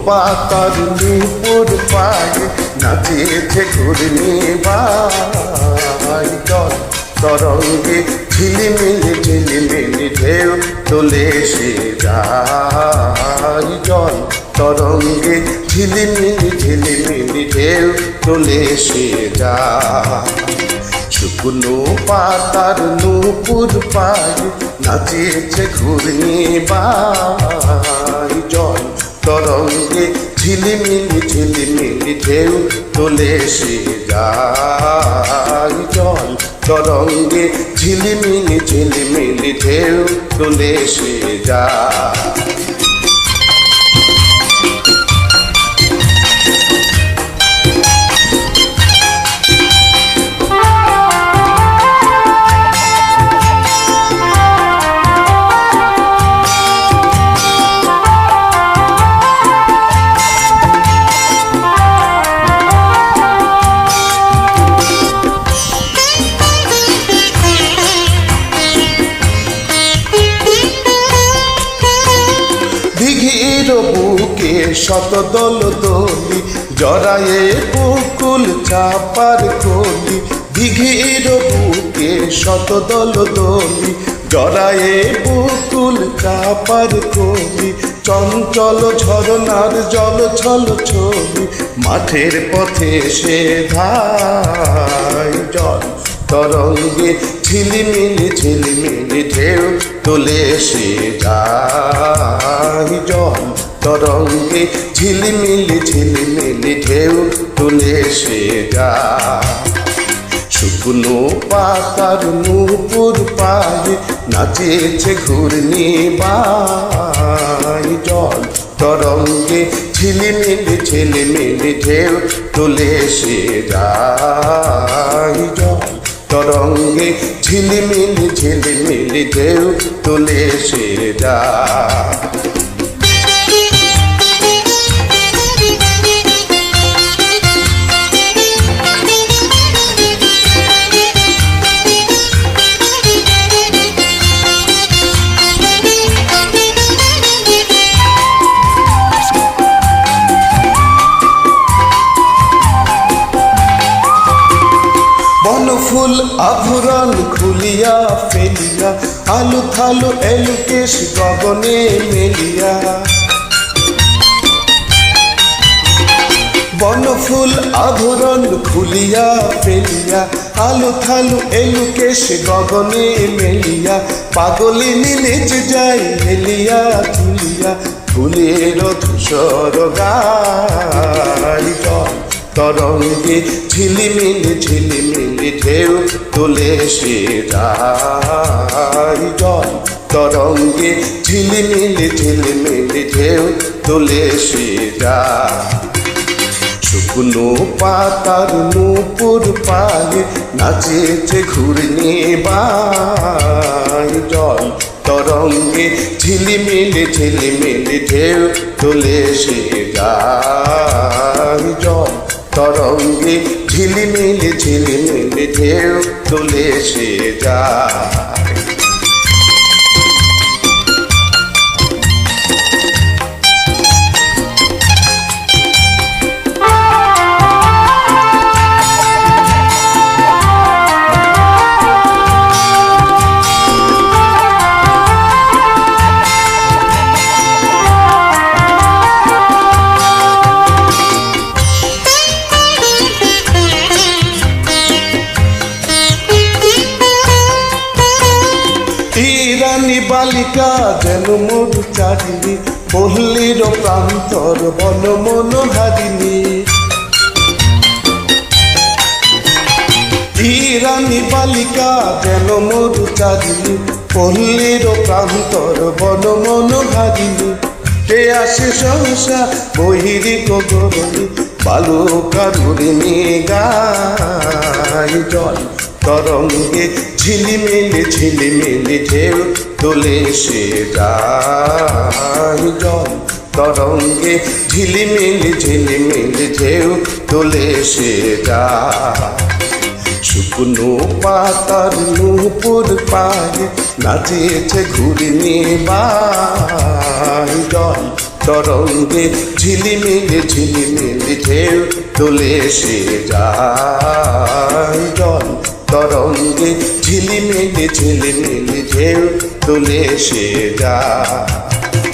পাতার নূপুর পায়ে নাচেছে ঘূর্ণি বাই জল তরঙ্গে ঝিলিমিলি ঝিলিমিলি ঢেউ তোলে সে যায় জল তরঙ্গে ঝিলিমিলি ঝিলিমিলি ঢেউ তোলে সে যায় শুকনো পাতার নূপুর পায়ে নাচেছে ঘূর্ণি বাই জল তরঙ্গে ঝিলিমিলি ঝিলিমিলি ঢেউ তোলে সে যায় জল তরঙ্গে ঝিলিমিলি ঝিলিমিলি ঢেউ তোলে সে যায় দিঘির বুকে শতদল দলি জড়ায়ে বকুল চাপার কলি দিঘির বুকে শতদল দলি জড়ায়ে বকুল চাপার কলি চঞ্চল ঝরনার জল ছল ছবি মাঠের পথে সে ধায় জল তরঙ্গে ঝিলিমিলি ঝিলিমিলি ঢেউ তোলে সে যায় জল তরঙ্গে ঝিলিমিলি ঝিলিমিলি ঢেউ তোলে সে যায় শুকনো পাতার নূপুর পায়ে নাচেছে ঘূর্ণি বাই জল তরঙ্গে ঝিলিমিলি ঝিলিমিলি ঢেউ তোলে সে যায় জল তরঙ্গে ঝিলিমিলি ঝিলিমিলি ঢেউ তোলে সে যায় বনফুল আভরণ খুলিয়া ফেলিয়া আলু থালু এলুকেশ গগনে মেলিয়া বনফুল আভরণ খুলিয়া ফেলিয়া আলু থালু এলুকেশ গগনে মেলিয়া পাগলিনী নিজ যাই হেলিয়া তুলিয়া ফুলের ধূসর গাই জল তরঙ্গে ঝিলিমিলি ঝিলিমিলি ঢেউ তোলে সে যায় জল তরঙ্গে ঝিলিমিলি ঝিলিমিলি ঢেউ তোলে সে যায় শুকনো পাতার নূপুর পায়ে নাচেছে ঘূর্ণি বাই জল তরঙ্গে ঝিলিমিলি ঝিলিমিলি ঢেউ তোলে সে যায় জল তরঙ্গে ঝিলিমিলি ঝিলিমিলি ঢেউ তোলে সে যায় রানী বালিকা যেন মধু চারিণী পল্লীর প্রান্তর বন মনোহারিণী রানী বালিকা যেন মধু চারিণী পল্লীর প্রান্তর বন মনোহারিণী কে আসে সহসা বহিরি গগনে বালুকার উড়িনি গায় জল তরঙ্গে ঝিলিমিলি ঝিলিমিলি ঢেউ তোলে সে যায় জল তরঙ্গে ঝিলিমিলি ঝিলিমিলি ঢেউ তোলে সে যায় শুকনো পাতার নূপুর পায়ে নাচেছে ঘূর্ণি বাই জল তরঙ্গে ঝিলিমিলি ঝিলিমিলি ঢেউ তুলে সে যায় জল তরঙ্গে ঝিলিমিলি ঝিলিমিলি ঢেউ তুলে সে যায়